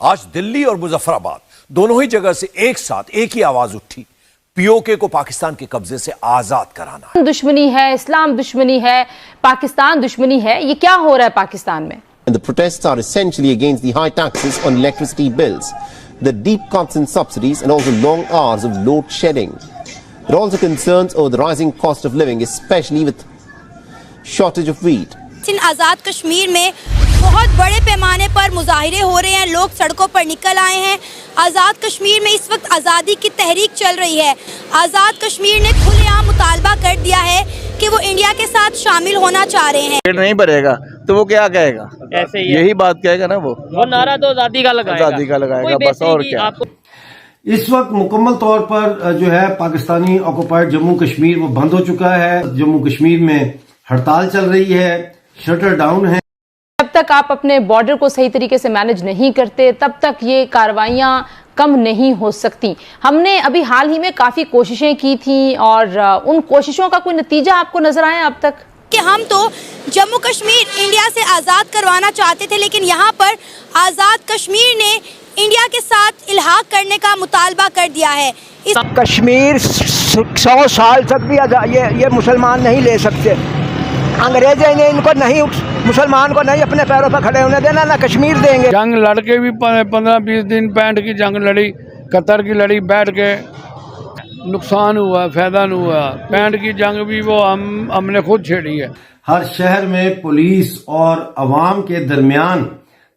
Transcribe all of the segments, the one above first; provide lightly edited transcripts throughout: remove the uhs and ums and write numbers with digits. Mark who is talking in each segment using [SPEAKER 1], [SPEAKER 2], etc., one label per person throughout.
[SPEAKER 1] आज दिल्ली और मुजफ्फराबाद दोनों ही जगह से एक साथ एक ही आवाज उठी, पीओके को पाकिस्तान के कब्जे से आजाद कराना।
[SPEAKER 2] दुश्मनी है, इस्लाम दुश्मनी है, पाकिस्तान दुश्मनी है, ये क्या हो रहा है पाकिस्तान में?
[SPEAKER 3] And the protests are essentially against the high taxes on electricity bills, the deep cuts in subsidies and also long hours of load shedding. There are also concerns over the rising cost of living, especially with shortage of wheat.
[SPEAKER 4] इन आज़ाद कश्मीर में बहुत बड़े पैमाने पर मुजाहिरे हो रहे हैं, लोग सड़कों पर निकल आए हैं। आज़ाद कश्मीर में इस वक्त आज़ादी की तहरीक चल रही है। आज़ाद कश्मीर ने खुलेआम मुतालबा कर दिया है कि वो इंडिया के साथ शामिल होना चाह रहे हैं।
[SPEAKER 5] पेट नहीं भरेगा तो वो क्या कहेगा?
[SPEAKER 6] ऐसे ही
[SPEAKER 5] यही बात कहेगा ना, वो
[SPEAKER 6] नारा तो आज़ादी का लगाएगा
[SPEAKER 5] बस, और क्या।
[SPEAKER 7] इस वक्त मुकम्मल तौर पर जो है पाकिस्तानी ऑक्युपाइड जम्मू कश्मीर वो बंद हो चुका है। जम्मू कश्मीर में हड़ताल चल रही है, शटर डाउन है।
[SPEAKER 2] जब तक आप अपने बॉर्डर को सही तरीके से मैनेज नहीं करते तब तक ये कार्रवाइयाँ कम नहीं हो सकती। हमने अभी हाल ही में काफ़ी कोशिशें की थी और उन कोशिशों का कोई नतीजा आपको नजर आया अब तक?
[SPEAKER 4] कि हम तो जम्मू कश्मीर इंडिया से आज़ाद करवाना चाहते थे, लेकिन यहाँ पर आज़ाद कश्मीर ने इंडिया के साथ इल्हाक करने का मुतालबा कर दिया है। इस
[SPEAKER 8] कश्मीर 100 साल तक भी ये मुसलमान नहीं ले सकते। अंग्रेज ने इनको नहीं, मुसलमान को नहीं अपने पैरों पर खड़े होने देना, ना कश्मीर देंगे।
[SPEAKER 9] जंग लड़के भी 15-20 दिन 65 की जंग लड़ी, कतर की लड़ी, बैठ के नुकसान हुआ, फायदा नहीं हुआ। 65 की जंग भी वो हमने खुद छेड़ी है।
[SPEAKER 7] हर शहर में पुलिस और अवाम के दरमियान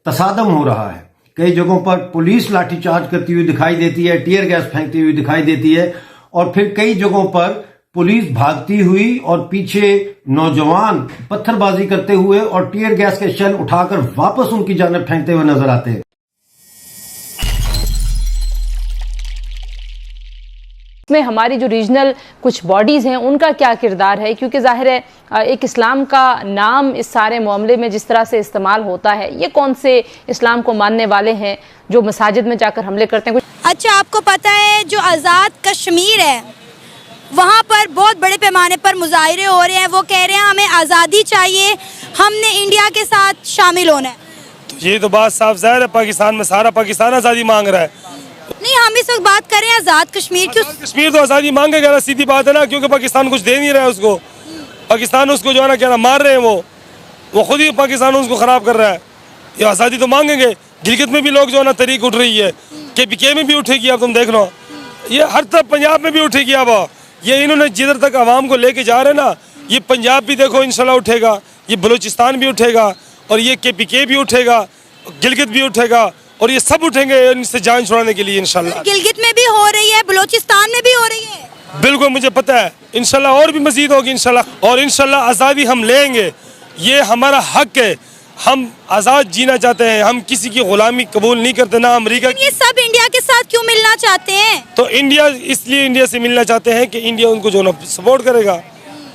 [SPEAKER 7] तसादम हो रहा है। कई जगहों पर पुलिस लाठीचार्ज करती हुई दिखाई देती है, टीयर गैस फेंकती हुई दिखाई देती है, और फिर कई जगहों पर पुलिस भागती हुई और पीछे नौजवान पत्थरबाजी करते हुए और टीयर गैस के शेल उठाकर वापस उनकी जानिब फेंकते हुए नजर आते हैं।
[SPEAKER 2] इसमें हमारी जो रीजनल कुछ बॉडीज़ हैं उनका क्या किरदार है? क्योंकि जाहिर है एक इस्लाम का नाम इस सारे मामले में जिस तरह से इस्तेमाल होता है, ये कौन से इस्लाम को मानने वाले हैं जो मसाजिद में जाकर हमले करते हैं?
[SPEAKER 4] अच्छा, आपको पता है जो आज़ाद कश्मीर है वहाँ पर बहुत बड़े पैमाने पर मुजाहिरे हो रहे हैं। वो कह रहे हैं हमें आज़ादी चाहिए, हमने इंडिया के साथ शामिल होना है।
[SPEAKER 10] तो ये तो बात साफ ज़ाहिर है, पाकिस्तान में सारा पाकिस्तान आज़ादी मांग रहा है।
[SPEAKER 4] नहीं, हम इस वक्त बात कर रहे हैं आज़ाद कश्मीर की।
[SPEAKER 10] कश्मीर तो आज़ादी मांगेगा ना, सीधी बात है ना, क्योंकि पाकिस्तान कुछ दे नहीं रहा है उसको। पाकिस्तान उसको जो है ना क्या ना मार रहे हैं, वो खुद ही पाकिस्तान उसको ख़राब कर रहा है। ये आज़ादी तो मांगेंगे। गिलगित में भी लोग जो है ना तरीक उठ रही है, KPK में भी उठेगी, अब तुम देख लो, ये हर तरफ पंजाब में भी उठेगी। अब ये इन्होंने जिधर तक आवाम को लेके जा रहे हैं ना, ये पंजाब भी देखो इंशाल्लाह उठेगा, ये बलूचिस्तान भी उठेगा, और ये KPK भी उठेगा, गिलगित भी उठेगा, और ये सब उठेंगे इनसे जान छुड़ाने के लिए इंशाल्लाह।
[SPEAKER 4] गिलगित में भी हो रही है, बलूचिस्तान में भी हो रही है।
[SPEAKER 10] बिल्कुल मुझे पता है, इंशाल्लाह और भी मजीद होगी इंशाल्लाह, और इंशाल्लाह आज़ादी हम लेंगे। ये हमारा हक है, हम आज़ाद जीना चाहते हैं, हम किसी की गुलामी कबूल नहीं करते ना अमेरिका।
[SPEAKER 4] ये सब इंडिया के साथ क्यों मिलना चाहते हैं?
[SPEAKER 10] तो इंडिया इसलिए इंडिया से मिलना चाहते हैं कि इंडिया उनको जो ना सपोर्ट करेगा।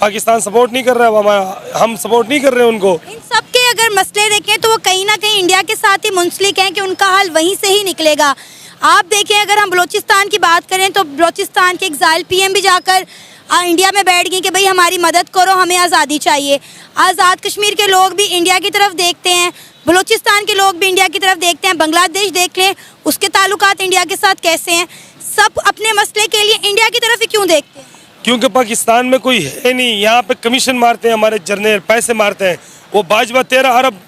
[SPEAKER 10] पाकिस्तान सपोर्ट नहीं कर रहा है, हमारा हम सपोर्ट नहीं कर रहे हैं उनको।
[SPEAKER 4] इन सब के अगर मसले देखें तो वो कहीं ना कहीं इंडिया के साथ ही मुंसलिक हैं कि उनका हल वहीं से ही निकलेगा। आप देखें, अगर हम बलूचिस्तान की बात करें तो बलूचिस्तान के एग्जाइल PM भी जाकर इंडिया में बैठ गई कि भाई हमारी मदद करो, हमें आज़ादी चाहिए। आज़ाद कश्मीर के लोग भी इंडिया की तरफ देखते हैं, बलूचिस्तान के लोग भी इंडिया की तरफ देखते हैं। बांग्लादेश देख लें, उसके ताल्लुकात इंडिया के साथ कैसे हैं। सब अपने मसले के लिए इंडिया की तरफ ही क्यों देखते हैं?
[SPEAKER 10] क्योंकि पाकिस्तान में कोई है नहीं। यहाँ पे कमीशन मारते हैं हमारे जर्नल, पैसे मारते हैं। वो बाजवा 13 अरब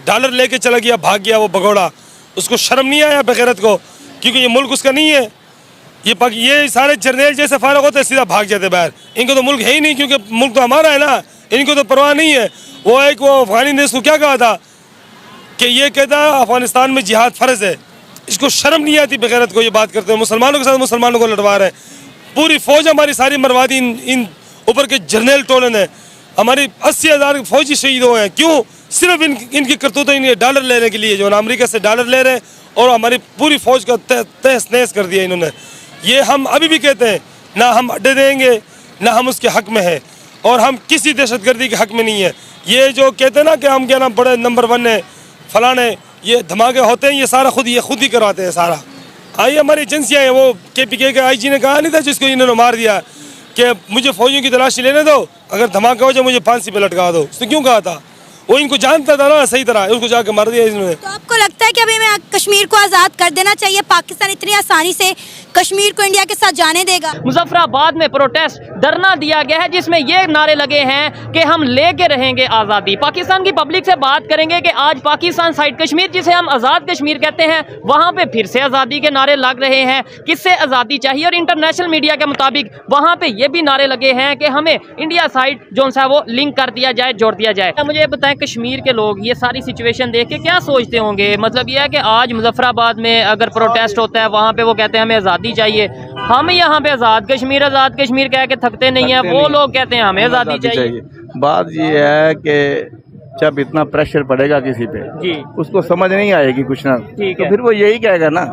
[SPEAKER 10] डॉलर लेके चला गया, भाग गया वो भगोड़ा, उसको शर्म नहीं आया बगैरत को, क्योंकि ये मुल्क उसका नहीं है। ये सारे जर्नल जैसे फारग होते सीधा भाग जाते बाहर। इनको तो मुल्क है ही नहीं, क्योंकि मुल्क तो हमारा है ना, इनको तो परवाह नहीं है। वो अफगानी ने इसको क्या कहा था कि ये कहता अफगानिस्तान में जिहाद फ़र्ज है। इसको शर्म नहीं आती बगैरत को, ये बात करते हैं। मुसलमानों के साथ मुसलमानों को लड़वा रहे हैं। पूरी फ़ौज हमारी सारी मरवा दी इन ऊपर के जर्नल टोले ने। हमारी 80,000 फौजी शहीद हुए हैं। क्यों? सिर्फ इनकी करतूतें, इन्हें डॉलर लेने के लिए, जो ना अमेरिका से डॉलर ले रहे हैं, और हमारी पूरी फ़ौज का तहस नहस कर दिया इन्होंने। ये हम अभी भी कहते हैं, ना हम अड्डे देंगे, ना हम उसके हक में है, और हम किसी दहशतगर्दी के हक में नहीं है। ये जो कहते हैं ना कि हम क्या ना बड़े नंबर 1 है, फलाने, ये धमाके होते हैं, ये सारा खुद ही करवाते हैं सारा। आई हमारी एजेंसियाँ हैं, वो KPK के IG ने कहा नहीं था जिसको इन्होंने मार दिया कि मुझे फौजियों की तलाशी लेने दो, अगर धमाका हो जाए मुझे फांसी पे लटका दो। उसने क्यों कहा था? वो इनको जानता था ना सही तरह, उसको जाके मार दिया इन्होंने।
[SPEAKER 4] तो आपको लगता है कि अभी हमें कश्मीर को आज़ाद कर देना चाहिए? पाकिस्तान इतनी आसानी से कश्मीर को इंडिया के साथ जाने देगा?
[SPEAKER 6] मुजफ्फराबाद में प्रोटेस्ट धरना दिया गया है जिसमें ये नारे लगे हैं कि हम लेके रहेंगे आज़ादी। पाकिस्तान की पब्लिक से बात करेंगे कि आज पाकिस्तान साइड कश्मीर, जिसे हम आज़ाद कश्मीर कहते हैं, वहाँ पे फिर से आज़ादी के नारे लग रहे हैं। किससे आज़ादी चाहिए? और इंटरनेशनल मीडिया के मुताबिक वहाँ पे ये भी नारे लगे हैं कि हमें इंडिया साइड जो सा वो लिंक कर दिया जाए, जोड़ दिया जाए। मुझे बताएं, कश्मीर के लोग ये सारी सिचुएशन देख के क्या सोचते होंगे? मतलब यह है कि आज मुजफ्फराबाद में अगर प्रोटेस्ट होता है, वहाँ पे वो कहते हैं हमें आज़ादी चाहिए। हम यहाँ पे आज़ाद कश्मीर कह के थकते नहीं है, वो लोग कहते हैं हमें आज़ादी चाहिए।
[SPEAKER 5] बात ये है कि जब इतना प्रेशर पड़ेगा किसी पे
[SPEAKER 6] जी,
[SPEAKER 5] उसको समझ नहीं आएगी कुछ ना,
[SPEAKER 6] ठीक
[SPEAKER 5] तो
[SPEAKER 6] है।
[SPEAKER 5] फिर वो यही कहेगा ना।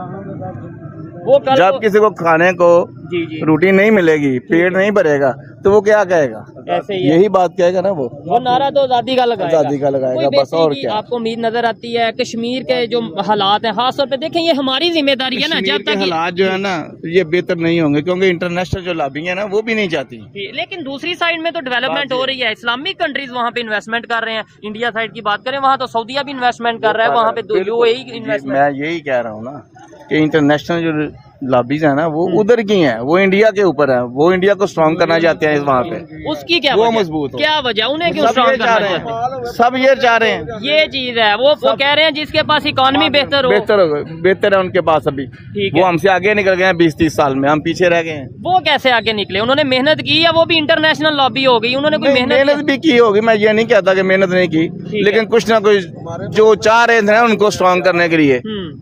[SPEAKER 6] वो
[SPEAKER 5] जब किसी को खाने को
[SPEAKER 6] जी
[SPEAKER 5] रोटी नहीं मिलेगी, पेट नहीं भरेगा, तो वो क्या कहेगा?
[SPEAKER 6] ऐसे ही
[SPEAKER 5] यही बात कहेगा ना वो
[SPEAKER 6] नारा तो आज़ादी का लगाएगा,
[SPEAKER 5] आज़ादी का लगाएगा,
[SPEAKER 6] कोई
[SPEAKER 5] बस और
[SPEAKER 6] बेसिकली
[SPEAKER 5] क्या।
[SPEAKER 6] आपको उम्मीद नजर आती है कश्मीर के जो हालात हैं, खासतौर पे देखें, ये हमारी जिम्मेदारी है ना, जब तक
[SPEAKER 5] हालात जो है ना ये बेहतर नहीं होंगे, क्योंकि इंटरनेशनल जो लॉबी है ना वो भी नहीं चाहती।
[SPEAKER 6] लेकिन दूसरी साइड में तो डेवलपमेंट हो रही है, इस्लामिक कंट्रीज वहाँ पे इन्वेस्टमेंट कर रहे हैं। इंडिया साइड की बात करें, वहाँ तो सऊदीया भी इन्वेस्टमेंट कर रहा है, वहाँ पे यूएई इन्वेस्टमेंट।
[SPEAKER 5] मैं यही कह रहा हूँ ना कि इंटरनेशनल जो लॉबीज है ना वो उधर की हैं, वो इंडिया के ऊपर है, वो इंडिया को स्ट्रॉन्ग करना चाहते हैं वहाँ पे।
[SPEAKER 6] उसकी क्या
[SPEAKER 5] वो
[SPEAKER 6] वजह?
[SPEAKER 5] मजबूत हो।
[SPEAKER 6] क्या वजह? उन्हें क्यों
[SPEAKER 5] सब
[SPEAKER 6] स्ट्रॉन्ग
[SPEAKER 5] ये चाह
[SPEAKER 6] करना
[SPEAKER 5] रहे
[SPEAKER 6] चाहते हैं?
[SPEAKER 5] हैं, सब ये चाह रहे हैं।
[SPEAKER 6] ये चीज है, वो कह रहे हैं जिसके पास इकोनॉमी बेहतर हो,
[SPEAKER 5] बेहतर है उनके पास अभी।
[SPEAKER 6] ठीक
[SPEAKER 5] वो
[SPEAKER 6] है।
[SPEAKER 5] हमसे आगे निकल गए हैं 20-30 साल में, हम पीछे रह गए हैं।
[SPEAKER 6] वो कैसे आगे निकले? उन्होंने मेहनत की या वो भी इंटरनेशनल लॉबी हो गई? उन्होंने कोई
[SPEAKER 5] मेहनत भी की होगी, मैं ये नहीं कहता कि मेहनत नहीं की, लेकिन कुछ ना कुछ जो चाह रहे थे ना उनको स्ट्रॉन्ग करने के लिए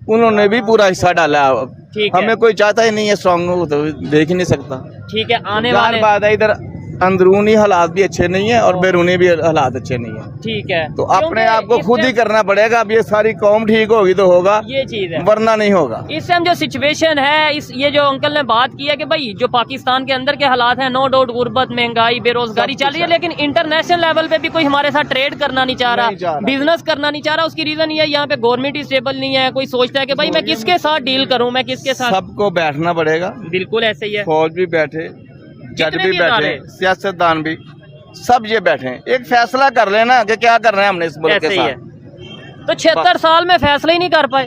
[SPEAKER 5] उन्होंने भी पूरा हिस्सा डाला।
[SPEAKER 6] ठीक है।
[SPEAKER 5] हमें कोई चाहता ही नहीं है स्ट्रॉन्ग हो, तो देख ही नहीं सकता।
[SPEAKER 6] ठीक है, आने वाले
[SPEAKER 5] बात है इधर अंदरूनी हालात भी अच्छे नहीं है और बैरूनी भी हालात अच्छे नहीं है,
[SPEAKER 6] ठीक है,
[SPEAKER 5] तो अपने आप को खुद ही करना पड़ेगा। अब ये सारी कौम ठीक होगी तो होगा,
[SPEAKER 6] ये चीज है,
[SPEAKER 5] वरना नहीं होगा।
[SPEAKER 6] इस टाइम जो सिचुएशन है, ये जो अंकल ने बात की है कि भाई जो पाकिस्तान के अंदर के हालात हैं, नो डाउट गुर्बत, महंगाई, बेरोजगारी चल रही है, लेकिन इंटरनेशनल लेवल पे भी कोई हमारे साथ ट्रेड करना नहीं चाह रहा, बिजनेस करना नहीं चाह रहा। उसकी रीजन ये है यहाँ पे गवर्नमेंट ही स्टेबल नहीं है। कोई सोचता है कि भाई मैं किसके साथ डील करूँ, मैं किसके साथ।
[SPEAKER 5] सबको बैठना पड़ेगा,
[SPEAKER 6] बिल्कुल ऐसे ही है।
[SPEAKER 5] फौज भी बैठे, जज भी बैठे, सियासतदान भी, सब ये बैठे, एक फैसला कर लेना कि क्या करना है हमने इस मुल्क के साथ।
[SPEAKER 6] तो 76 साल में फैसला ही नहीं कर पाए।